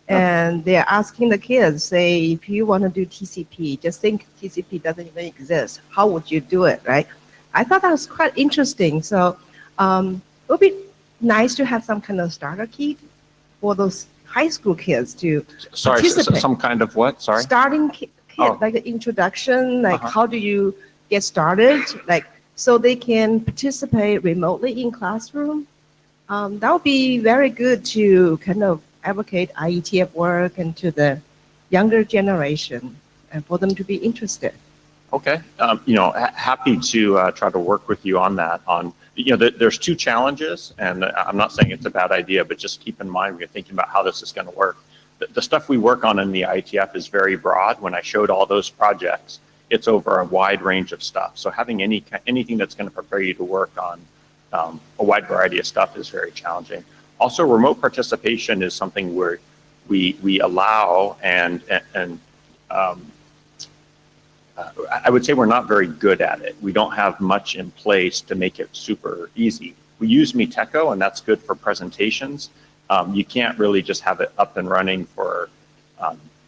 and they're asking the kids, say, if you want to do TCP, just think TCP doesn't even exist. How would you do it, right? I thought that was quite interesting. So it would be nice to have some kind of starter kit for those high school kids to participate. Some kind of what? Sorry. Starting kit, like an introduction, like how do you get started, like so they can participate remotely in classroom. That would be very good to kind of advocate IETF work and to the younger generation and for them to be interested. Okay, happy to try to work with you on that. There's two challenges, and I'm not saying it's a bad idea, but just keep in mind when you're thinking about how this is going to work. The stuff we work on in the IETF is very broad. When I showed all those projects, it's over a wide range of stuff. So having anything that's going to prepare you to work on a wide variety of stuff is very challenging. Also, remote participation is something where we allow and I would say we're not very good at it. We don't have much in place to make it super easy. We use Meetecho, and that's good for presentations. You can't really just have it up and running for,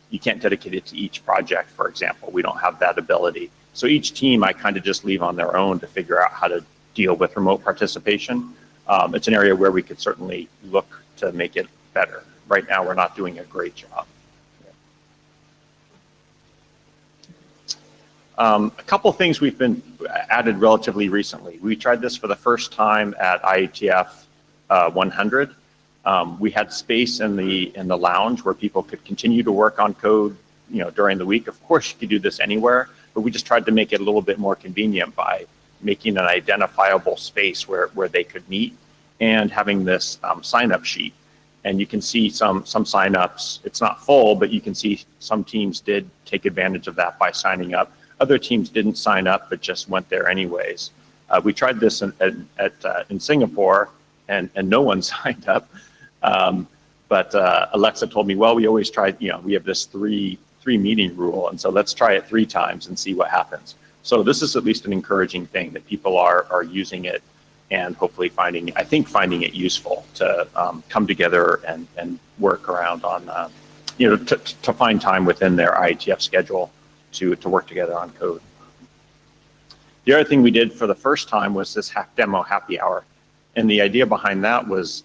you can't dedicate it to each project, for example. We don't have that ability. So each team I kind of just leave on their own to figure out how to deal with remote participation. It's an area where we could certainly look to make it better. Right now, we're not doing a great job. A couple things we've been added relatively recently. We tried this for the first time at IETF 100. We had space in the lounge where people could continue to work on code, during the week. Of course, you could do this anywhere, but we just tried to make it a little bit more convenient by making an identifiable space where they could meet and having this sign-up sheet. And you can see some sign-ups. It's not full, but you can see some teams did take advantage of that by signing up. Other teams didn't sign up, but just went there anyways. We tried this in Singapore, and no one signed up. But Alexa told me, well, we always try, we have this three meeting rule, and so let's try it 3 times and see what happens. So this is at least an encouraging thing that people are using it and hopefully finding it useful to come together and work around on, to find time within their IETF schedule to work together on code. The other thing we did for the first time was this hack demo happy hour. And the idea behind that was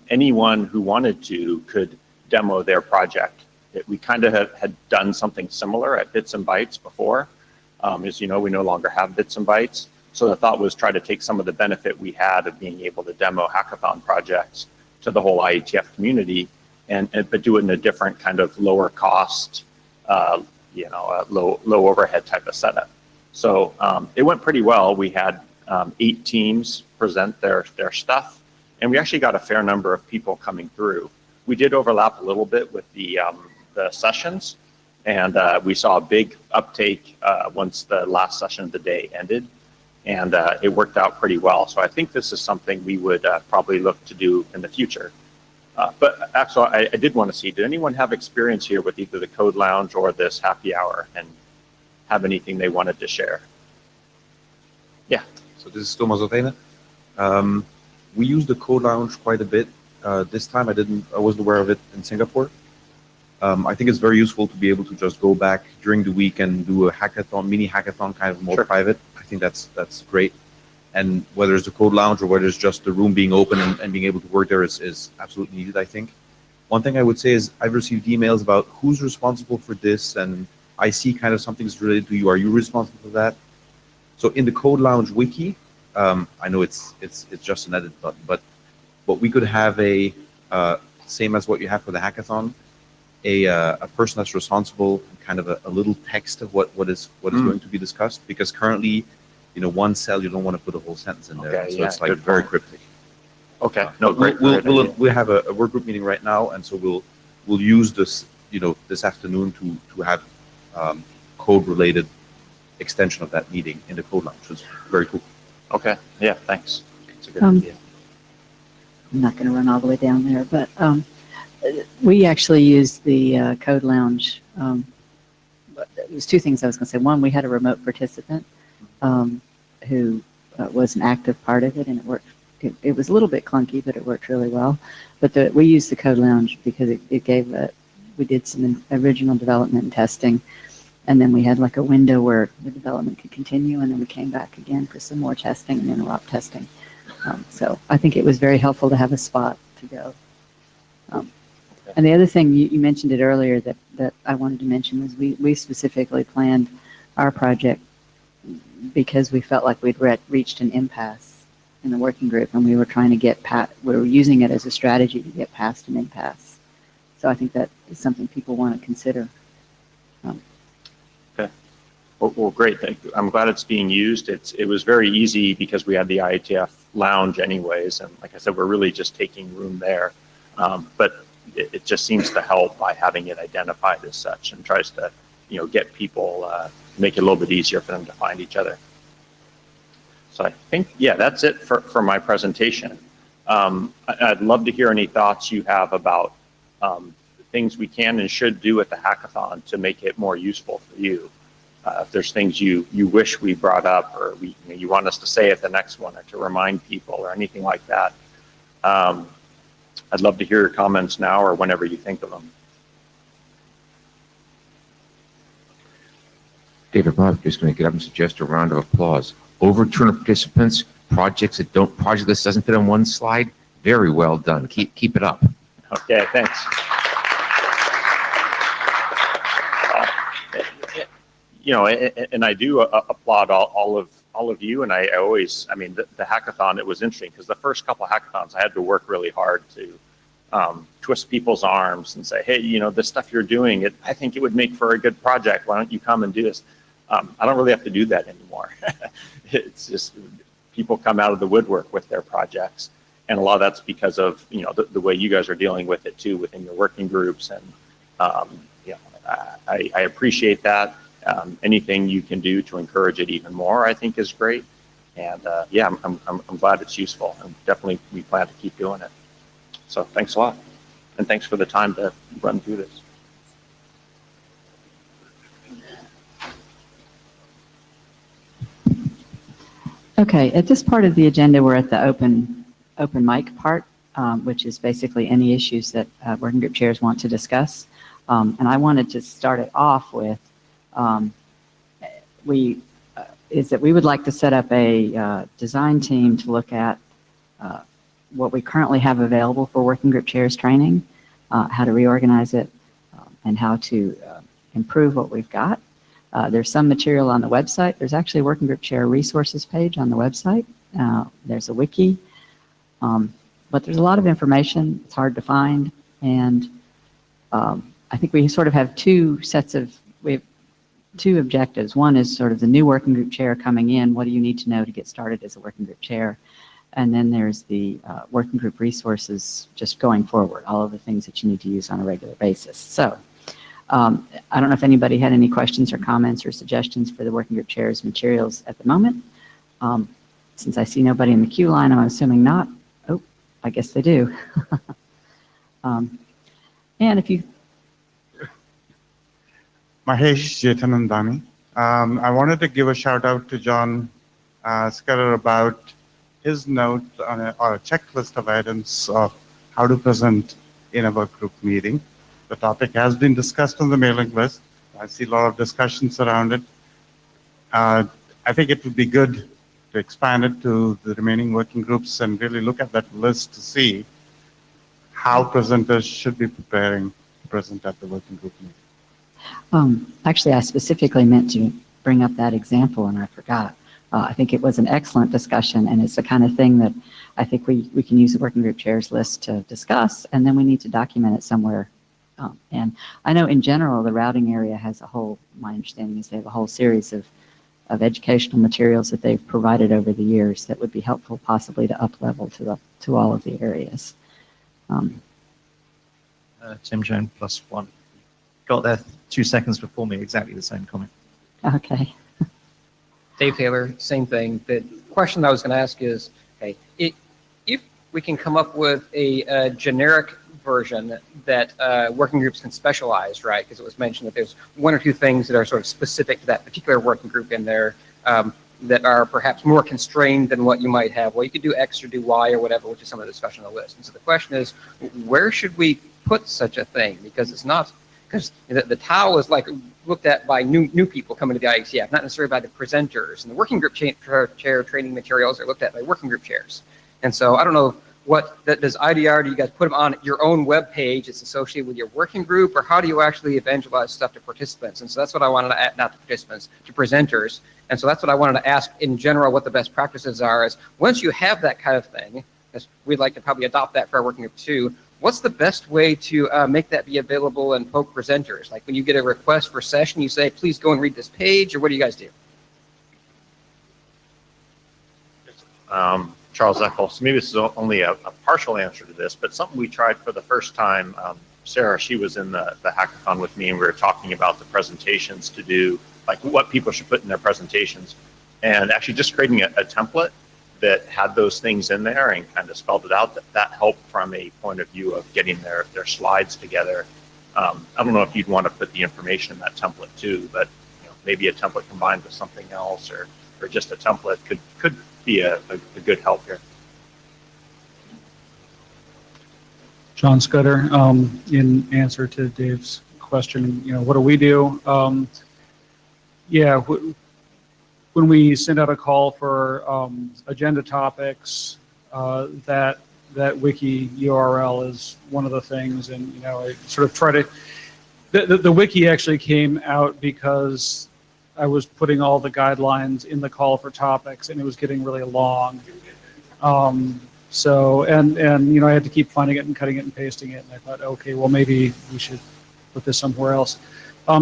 anyone who wanted to could demo their project. We kind of had done something similar at Bits and Bytes before. As you know, we no longer have Bits and Bytes. So the thought was try to take some of the benefit we had of being able to demo hackathon projects to the whole IETF community, but do it in a different kind of lower cost, low overhead type of setup. So it went pretty well. We had 8 teams present their stuff, and we actually got a fair number of people coming through. We did overlap a little bit with the sessions, and we saw a big uptake once the last session of the day ended, and it worked out pretty well. So I think this is something we would probably look to do in the future. But actually, I did want to see, did anyone have experience here with either the Code Lounge or this happy hour and have anything they wanted to share? Yeah. So this is Thomas Otena. We use the Code Lounge quite a bit. This time I wasn't aware of it in Singapore. I think it's very useful to be able to just go back during the week and do a hackathon, mini hackathon, kind of more private. I think that's great. And whether it's the Code Lounge or whether it's just the room being open and being able to work there is absolutely needed, I think. One thing I would say is I've received emails about who's responsible for this, and I see kind of something's related to you. Are you responsible for that? So in the Code Lounge wiki, I know it's just an edit button, but we could have a same as what you have for the hackathon, a person that's responsible, kind of a little text of what is going to be discussed, because currently, one cell, you don't want to put a whole sentence in there. Okay, so it's like very cryptic. Okay. No, great. We'll have a work group meeting right now, and so we'll use this, this afternoon to have code related extension of that meeting in the Code Lounge, which is very cool. Okay. Yeah. Thanks. It's a good idea. I'm not going to run all the way down there, but we actually used the Code Lounge. It was 2 things I was going to say. One, we had a remote participant who was an active part of it, and it worked. It was a little bit clunky, but it worked really well. But we used the Code Lounge because it gave we did some original development and testing, and then we had like a window where the development could continue, and then we came back again for some more testing and interrupt testing. So I think it was very helpful to have a spot to go. And the other thing, you mentioned it earlier that I wanted to mention was we specifically planned our project because we felt like we'd reached an impasse in the working group, and we were trying to we were using it as a strategy to get past an impasse. So I think that is something people want to consider. Okay. Well, great. Thank you. I'm glad it's being used. It was very easy because we had the IETF lounge anyways, and like I said, we're really just taking room there. But it just seems to help by having it identified as such, and tries to get people, make it a little bit easier for them to find each other. So I think, yeah, that's it for my presentation. I'd love to hear any thoughts you have about things we can and should do at the hackathon to make it more useful for you. If there's things you wish we brought up, or you want us to say at the next one, or to remind people, or anything like that. I'd love to hear your comments now or whenever you think of them. David Bob, just going to get up and suggest a round of applause. Overturn of participants, project list doesn't fit on one slide. Very well done. Keep it up. Okay, thanks. And I do applaud all of you, and I always, the hackathon, it was interesting because the first couple of hackathons I had to work really hard to twist people's arms and say, hey, this stuff you're doing, I think it would make for a good project. Why don't you come and do this? I don't really have to do that anymore. It's just people come out of the woodwork with their projects, and a lot of that's because of the way you guys are dealing with it too within your working groups, and I appreciate that. Anything you can do to encourage it even more, I think, is great. And yeah, I'm glad it's useful, and definitely we plan to keep doing it. So thanks a lot, and thanks for the time to run through this. Okay, at this part of the agenda, we're at the open mic part, which is basically any issues that working group chairs want to discuss. And I wanted to start it off with we would like to set up a design team to look at what we currently have available for working group chairs training, how to reorganize it, and how to improve what we've got. There's some material on the website. There's actually a working group chair resources page on the website. There's a wiki, but there's a lot of information. It's hard to find, and I think we sort of have two sets of, two objectives. One is sort of the new working group chair coming in. What do you need to know to get started as a working group chair? And then there's the working group resources just going forward, all of the things that you need to use on a regular basis. So I don't know if anybody had any questions or comments or suggestions for the working group chair's materials at the moment. Since I see nobody in the queue line, I'm assuming not. Oh, I guess they do. And if you... Mahesh Jetanandani. I wanted to give a shout out to John Scudder about his note on or a checklist of items of how to present in a work group meeting. The topic has been discussed on the mailing list. I see a lot of discussions around it. I think it would be good to expand it to the remaining working groups and really look at that list to see how presenters should be preparing to present at the working group meeting. Actually, I specifically meant to bring up that example and I forgot. I think it was an excellent discussion, and it's the kind of thing that I think we can use the working group chairs list to discuss, and then we need to document it somewhere. And I know in general, the routing area has a whole, my understanding is they have a whole series of educational materials that they've provided over the years that would be helpful possibly to up-level to all of the areas. Tim Jones +1. Got there 2 seconds before me, exactly the same comment. Okay. Dave Taylor, same thing. The question I was going to ask is, okay, if we can come up with a generic version that working groups can specialize, right? Because it was mentioned that there's one or two things that are sort of specific to that particular working group in there that are perhaps more constrained than what you might have. Well, you could do X or do Y or whatever, which is some of the discussion on the list. And so the question is, where should we put such a thing? Because it's not, because the TAO is like looked at by new people coming to the IETF, not necessarily by the presenters. And the working group chair training materials are looked at by working group chairs. And so I don't know what does IDR, do you guys put them on your own web page? It's associated with your working group, or how do you actually evangelize stuff to participants? And so that's what I wanted to add, not to participants, to presenters. And so that's what I wanted to ask in general, what the best practices are is once you have that kind of thing, because we'd like to probably adopt that for our working group too, what's the best way to make that be available and poke presenters? Like when you get a request for session, you say, please go and read this page, or what do you guys do? Charles Eckel. So maybe this is only a partial answer to this, but something we tried for the first time. Sarah, she was in the hackathon with me, and we were talking about the presentations to do, like what people should put in their presentations, and actually just creating a template that had those things in there and kind of spelled it out. That helped from a point of view of getting their slides together. I don't know if you'd want to put the information in that template too, but maybe a template combined with something else, or just a template could be a good help here. John Scudder, in answer to Dave's question, what do we do? When we send out a call for agenda topics, that wiki URL is one of the things, and I sort of try to. The wiki actually came out because I was putting all the guidelines in the call for topics, and it was getting really long. So I had to keep finding it and cutting it and pasting it, and I thought, okay, well maybe we should put this somewhere else.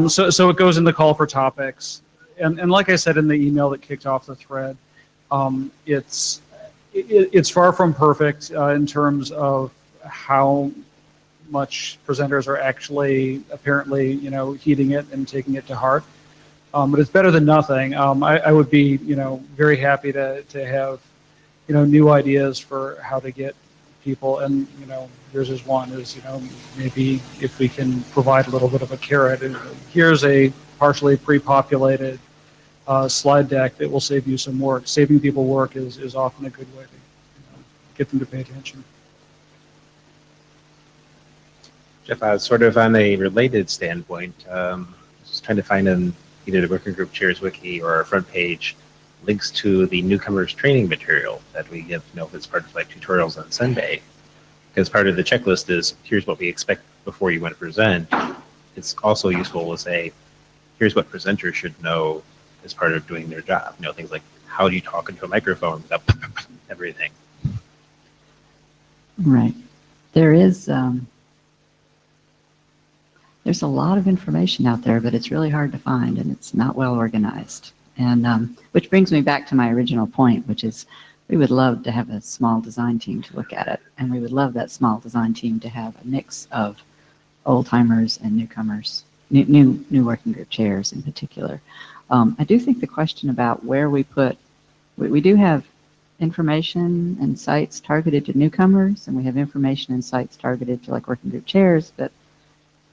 So it goes in the call for topics, and like I said in the email that kicked off the thread, it's far from perfect in terms of how much presenters are actually apparently heeding it and taking it to heart. But it's better than nothing. I would be, very happy to have, new ideas for how to get people, and, yours is one, is, maybe if we can provide a little bit of a carrot, and here's a partially pre-populated slide deck that will save you some work. Saving people work is often a good way to get them to pay attention. Jeff, sort of on a related standpoint, just trying to find in either the working group chairs wiki or our front page links to the newcomers training material that we give, if it's part of like tutorials on Sunday. Because part of the checklist is here's what we expect before you want to present. It's also useful to say, here's what presenters should know as part of doing their job. Things like how do you talk into a microphone without everything. Right. There's there's a lot of information out there, but it's really hard to find and it's not well organized. And which brings me back to my original point, which is we would love to have a small design team to look at it. And we would love that small design team to have a mix of old timers and newcomers, new working group chairs in particular. I do think the question about where we put, we do have information and sites targeted to newcomers, and we have information and sites targeted to like working group chairs, but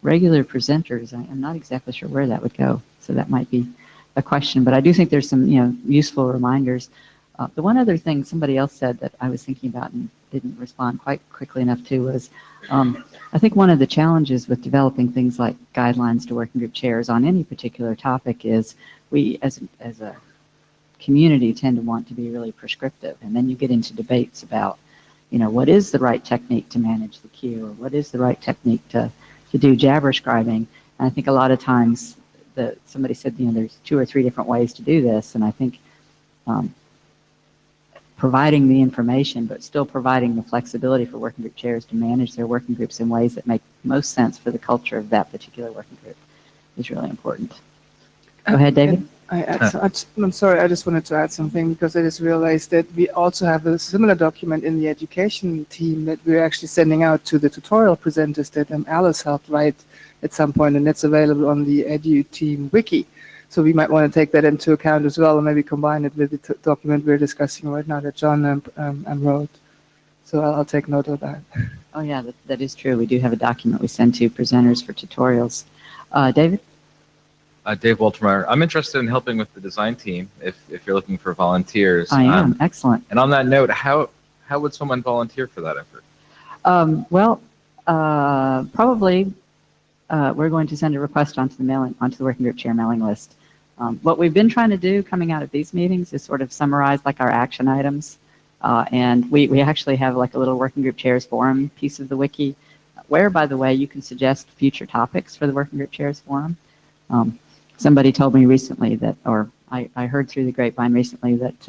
regular presenters, I'm not exactly sure where that would go. So that might be a question, but I do think there's some, useful reminders. The one other thing somebody else said that I was thinking about and didn't respond quite quickly enough to was, I think one of the challenges with developing things like guidelines to working group chairs on any particular topic is we, as a community, tend to want to be really prescriptive, and then you get into debates about, what is the right technique to manage the queue, or what is the right technique to do jabber scribing. And I think a lot of times somebody said, there's 2 or 3 different ways to do this, and I think providing the information, but still providing the flexibility for working group chairs to manage their working groups in ways that make most sense for the culture of that particular working group is really important. Go ahead, David. I'm sorry, I just wanted to add something because I just realized that we also have a similar document in the education team that we're actually sending out to the tutorial presenters that Alice helped write at some point, and that's available on the Edu Team Wiki. So we might want to take that into account as well, and maybe combine it with the document we're discussing right now that John wrote. So I'll take note of that. Oh yeah, that is true. We do have a document we send to presenters for tutorials. David? Dave Waltermeyer. I'm interested in helping with the design team if you're looking for volunteers. I am. Excellent. And on that note, how would someone volunteer for that effort? Probably we're going to send a request onto the working group chair mailing list. What we've been trying to do coming out of these meetings is sort of summarize like our action items. And we actually have like a little working group chairs forum piece of the wiki where, by the way, you can suggest future topics for the working group chairs forum. Somebody told me recently that, or I heard through the grapevine recently that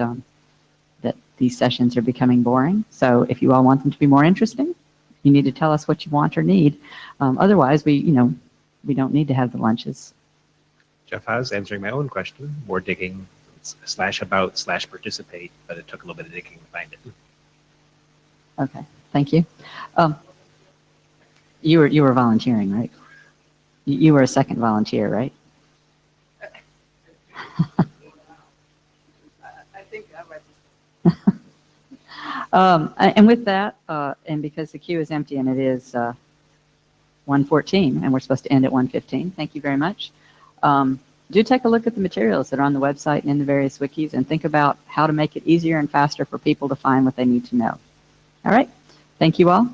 that these sessions are becoming boring. So if you all want them to be more interesting, you need to tell us what you want or need. Otherwise, we don't need to have the lunches. Jeff Haas, answering my own question, more digging /about/participate, but it took a little bit of digging to find it. Okay, thank you. You were volunteering, right? You were a second volunteer, right? I think I read. And with that, and because the queue is empty and it is 1:14 and we're supposed to end at 1:15, thank you very much. Do take a look at the materials that are on the website and in the various wikis and think about how to make it easier and faster for people to find what they need to know. All right. Thank you all.